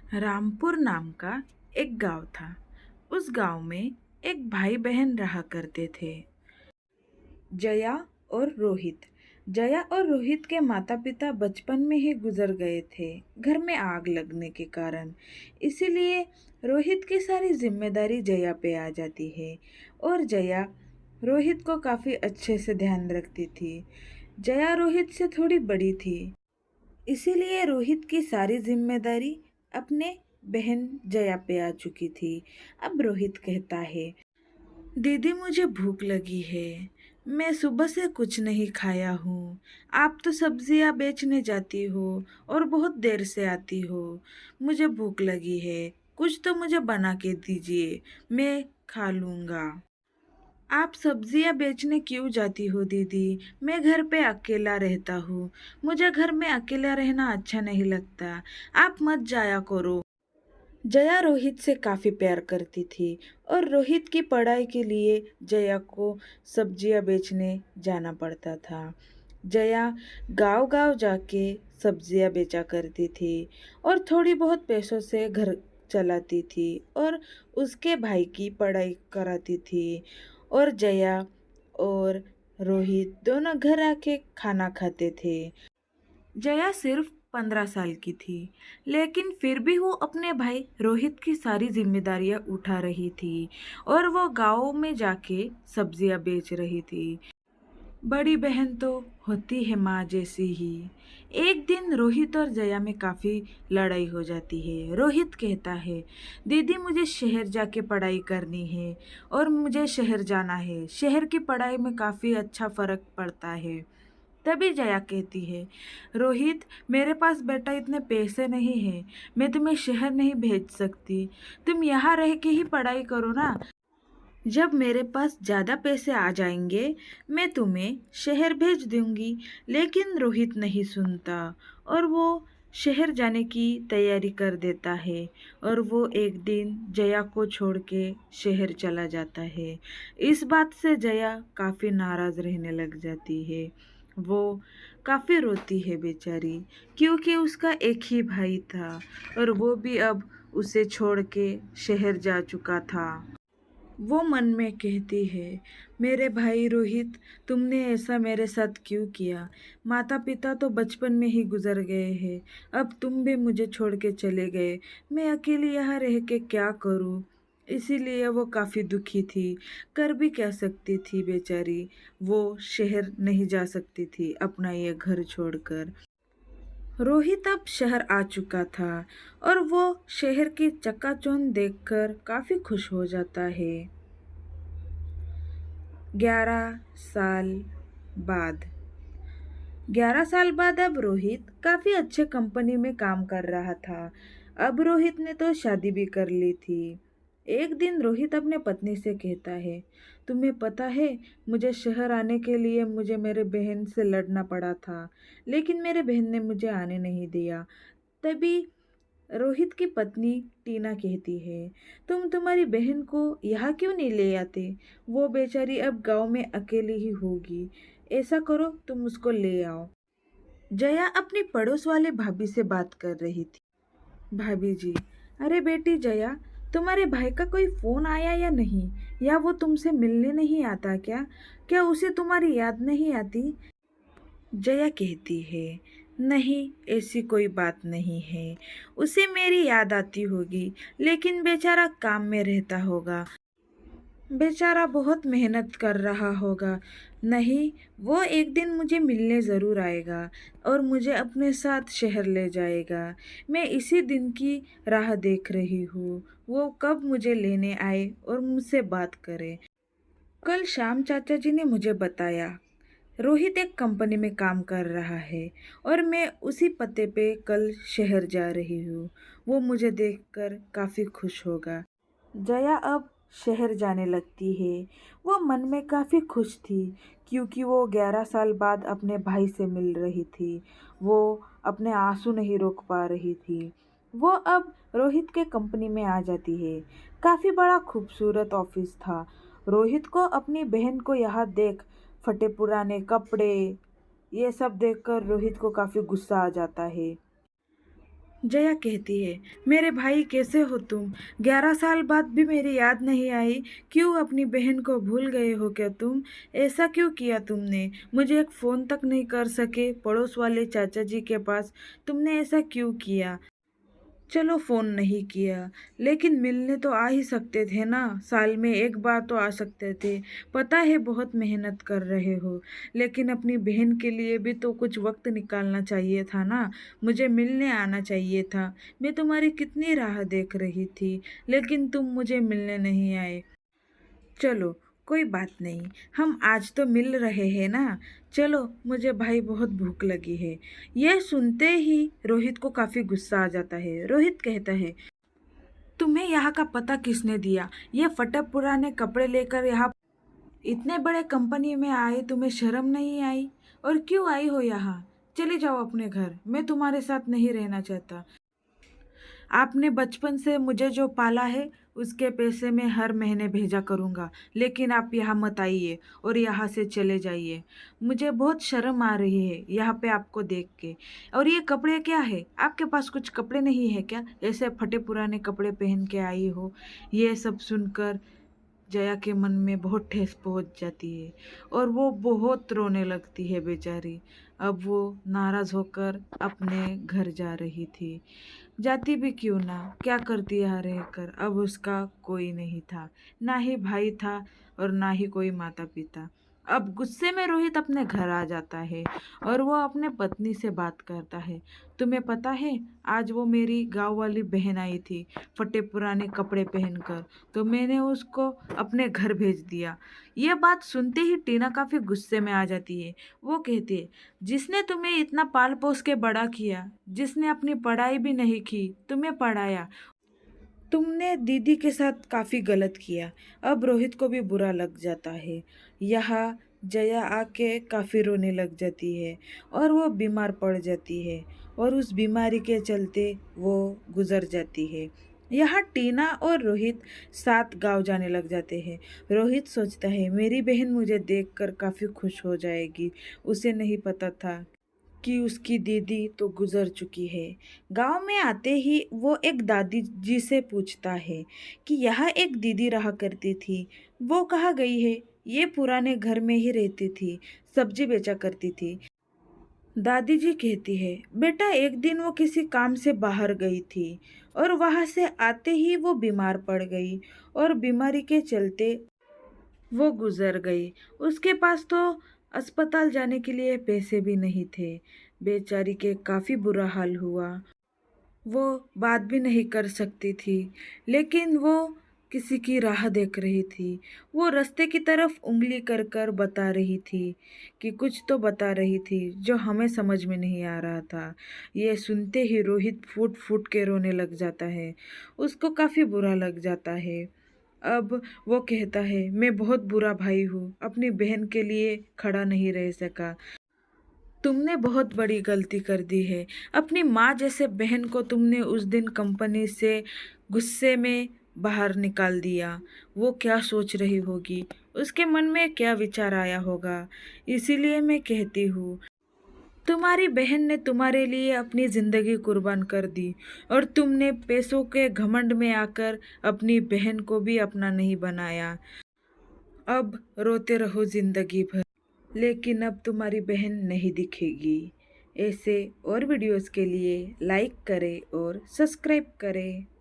रामपुर नाम का एक गांव था। उस गांव में एक भाई बहन रहा करते थे, जया और रोहित। जया और रोहित के माता पिता बचपन में ही गुजर गए थे, घर में आग लगने के कारण। इसीलिए रोहित की सारी जिम्मेदारी जया पे आ जाती है और जया रोहित को काफ़ी अच्छे से ध्यान रखती थी। जया रोहित से थोड़ी बड़ी थी, इसीलिए रोहित की सारी जिम्मेदारी अपने बहन जया पे आ चुकी थी। अब रोहित कहता है, दीदी मुझे भूख लगी है, मैं सुबह से कुछ नहीं खाया हूँ। आप तो सब्जियाँ बेचने जाती हो और बहुत देर से आती हो। मुझे भूख लगी है, कुछ तो मुझे बना के दीजिए, मैं खा लूँगा। आप सब्जियां बेचने क्यों जाती हो दीदी? मैं घर पे अकेला रहता हूँ, मुझे घर में अकेला रहना अच्छा नहीं लगता। आप मत जाया करो। जया रोहित से काफी प्यार करती थी और रोहित की पढ़ाई के लिए जया को सब्जियां बेचने जाना पड़ता था। जया गांव-गांव जाके सब्जियां बेचा करती थी और थोड़ी बहुत पैसों से घर चलाती थी और उसके भाई की पढ़ाई कराती थी। और जया और रोहित दोनों घर आके खाना खाते थे। जया सिर्फ 15 साल की थी, लेकिन फिर भी वो अपने भाई रोहित की सारी जिम्मेदारियां उठा रही थी और वो गाँव में जाके सब्जियां बेच रही थी। बड़ी बहन तो होती है माँ जैसी ही। एक दिन रोहित और जया में काफ़ी लड़ाई हो जाती है। रोहित कहता है, दीदी मुझे शहर जाके पढ़ाई करनी है और मुझे शहर जाना है। शहर की पढ़ाई में काफ़ी अच्छा फ़र्क पड़ता है। तभी जया कहती है, रोहित मेरे पास बेटा इतने पैसे नहीं हैं, मैं तुम्हें शहर नहीं भेज सकती। तुम यहाँ रह के ही पढ़ाई करो ना। जब मेरे पास ज़्यादा पैसे आ जाएंगे मैं तुम्हें शहर भेज दूंगी। लेकिन रोहित नहीं सुनता और वो शहर जाने की तैयारी कर देता है और वो एक दिन जया को छोड़ के शहर चला जाता है। इस बात से जया काफ़ी नाराज़ रहने लग जाती है। वो काफ़ी रोती है बेचारी, क्योंकि उसका एक ही भाई था और वो भी अब उसे छोड़ के शहर जा चुका था। वो मन में कहती है, मेरे भाई रोहित, तुमने ऐसा मेरे साथ क्यों किया? माता पिता तो बचपन में ही गुजर गए हैं, अब तुम भी मुझे छोड़ के चले गए। मैं अकेली यहाँ रह के क्या करूँ? इसीलिए वो काफ़ी दुखी थी। कर भी क्या सकती थी बेचारी? वो शहर नहीं जा सकती थी अपना ये घर छोड़कर। रोहित अब शहर आ चुका था और वो शहर की चकाचौंध देखकर काफ़ी खुश हो जाता है। 11 साल बाद 11 साल बाद अब रोहित काफी अच्छे कंपनी में काम कर रहा था। अब रोहित ने तो शादी भी कर ली थी। एक दिन रोहित अपने पत्नी से कहता है, तुम्हें पता है, मुझे शहर आने के लिए मुझे मेरे बहन से लड़ना पड़ा था, लेकिन मेरे बहन ने मुझे आने नहीं दिया। तभी रोहित की पत्नी टीना कहती है, तुम तुम्हारी बहन को यहाँ क्यों नहीं ले आते? वो बेचारी अब गांव में अकेली ही होगी। ऐसा करो, तुम उसको ले आओ। जया अपनी पड़ोस वाले भाभी से बात कर रही थी। भाभी जी, अरे बेटी जया, तुम्हारे भाई का कोई फोन आया या नहीं? या वो तुमसे मिलने नहीं आता क्या? क्या उसे तुम्हारी याद नहीं आती? जया कहती है, नहीं, ऐसी कोई बात नहीं है। उसे मेरी याद आती होगी, लेकिन बेचारा काम में रहता होगा। बेचारा बहुत मेहनत कर रहा होगा। नहीं, वो एक दिन मुझे मिलने ज़रूर आएगा और मुझे अपने साथ शहर ले जाएगा। मैं इसी दिन की राह देख रही हूँ। वो कब मुझे लेने आए और मुझसे बात करे। कल शाम चाचा जी ने मुझे बताया, रोहित एक कंपनी में काम कर रहा है और मैं उसी पते पे कल शहर जा रही हूँ। वो मुझे देखकर काफ़ी खुश होगा। जया अब शहर जाने लगती है। वो मन में काफ़ी खुश थी, क्योंकि वो 11 साल बाद अपने भाई से मिल रही थी। वो अपने आंसू नहीं रोक पा रही थी। वो अब रोहित के कंपनी में आ जाती है। काफ़ी बड़ा खूबसूरत ऑफिस था। रोहित को अपनी बहन को यहाँ देख, फटे पुराने कपड़े, ये सब देखकर रोहित को काफ़ी गुस्सा आ जाता है। जया कहती है, मेरे भाई कैसे हो तुम? 11 साल बाद भी मेरी याद नहीं आई? क्यों अपनी बहन को भूल गए हो क्या तुम? ऐसा क्यों किया तुमने? मुझे एक फ़ोन तक नहीं कर सके पड़ोस वाले चाचा जी के पास? तुमने ऐसा क्यों किया? चलो फ़ोन नहीं किया, लेकिन मिलने तो आ ही सकते थे ना, साल में एक बार तो आ सकते थे। पता है बहुत मेहनत कर रहे हो, लेकिन अपनी बहन के लिए भी तो कुछ वक्त निकालना चाहिए था ना, मुझे मिलने आना चाहिए था। मैं तुम्हारी कितनी राह देख रही थी, लेकिन तुम मुझे मिलने नहीं आए। चलो कोई बात नहीं, हम आज तो मिल रहे हैं ना। चलो मुझे भाई बहुत भूख लगी है। यह सुनते ही रोहित को काफी गुस्सा आ जाता है। रोहित कहता है, तुम्हें यहाँ का पता किसने दिया? ये फटे पुराने कपड़े लेकर यहाँ इतने बड़े कंपनी में आए, तुम्हें शर्म नहीं आई? और क्यों आई हो यहाँ? चले जाओ अपने घर, मैं तुम्हारे साथ नहीं रहना चाहता। आपने बचपन से मुझे जो पाला है उसके पैसे मैं हर महीने भेजा करूँगा, लेकिन आप यहाँ मत आइए और यहाँ से चले जाइए। मुझे बहुत शर्म आ रही है यहाँ पे आपको देख के। और ये कपड़े क्या है? आपके पास कुछ कपड़े नहीं है क्या? ऐसे फटे पुराने कपड़े पहन के आई हो। ये सब सुनकर जया के मन में बहुत ठेस पहुंच जाती है और वो बहुत रोने लगती है बेचारी। अब वो नाराज होकर अपने घर जा रही थी। जाती भी क्यों ना, क्या करती यहाँ रहकर? अब उसका कोई नहीं था, ना ही भाई था और ना ही कोई माता पिता। अब गुस्से में रोहित अपने घर आ जाता है और वो अपने पत्नी से बात करता है। तुम्हें पता है, आज वो मेरी गांव वाली बहन आई थी फटे पुराने कपड़े पहनकर, तो मैंने उसको अपने घर भेज दिया। ये बात सुनते ही टीना काफी गुस्से में आ जाती है। वो कहती है, जिसने तुम्हें इतना पाल पोस के बड़ा किया, जिसने अपनी पढ़ाई भी नहीं की, तुम्हें पढ़ाया, तुमने दीदी के साथ काफ़ी गलत किया। अब रोहित को भी बुरा लग जाता है। यहाँ जया आके काफ़ी रोने लग जाती है और वो बीमार पड़ जाती है और उस बीमारी के चलते वो गुजर जाती है। यहाँ टीना और रोहित साथ गांव जाने लग जाते हैं। रोहित सोचता है, मेरी बहन मुझे देखकर काफ़ी खुश हो जाएगी। उसे नहीं पता था कि उसकी दीदी तो गुजर चुकी है। गांव में आते ही वो एक दादी जी से पूछता है कि यहाँ एक दीदी रहा करती थी, वो कहाँ गई है? ये पुराने घर में ही रहती थी, सब्जी बेचा करती थी। दादी जी कहती है, बेटा एक दिन वो किसी काम से बाहर गई थी और वहां से आते ही वो बीमार पड़ गई और बीमारी के चलते वो गुजर गई। उसके पास तो अस्पताल जाने के लिए पैसे भी नहीं थे। बेचारी के काफ़ी बुरा हाल हुआ। वो बात भी नहीं कर सकती थी, लेकिन वो किसी की राह देख रही थी। वो रास्ते की तरफ उंगली कर कर बता रही थी कि कुछ तो बता रही थी जो हमें समझ में नहीं आ रहा था। ये सुनते ही रोहित फूट फूट के रोने लग जाता है। उसको काफ़ी बुरा लग जाता है। अब वो कहता है, मैं बहुत बुरा भाई हूँ, अपनी बहन के लिए खड़ा नहीं रह सका। तुमने बहुत बड़ी गलती कर दी है। अपनी माँ जैसे बहन को तुमने उस दिन कंपनी से गुस्से में बाहर निकाल दिया। वो क्या सोच रही होगी, उसके मन में क्या विचार आया होगा। इसीलिए मैं कहती हूँ, तुम्हारी बहन ने तुम्हारे लिए अपनी जिंदगी कुर्बान कर दी और तुमने पैसों के घमंड में आकर अपनी बहन को भी अपना नहीं बनाया। अब रोते रहो जिंदगी भर, लेकिन अब तुम्हारी बहन नहीं दिखेगी। ऐसे और वीडियोस के लिए लाइक करें और सब्सक्राइब करें।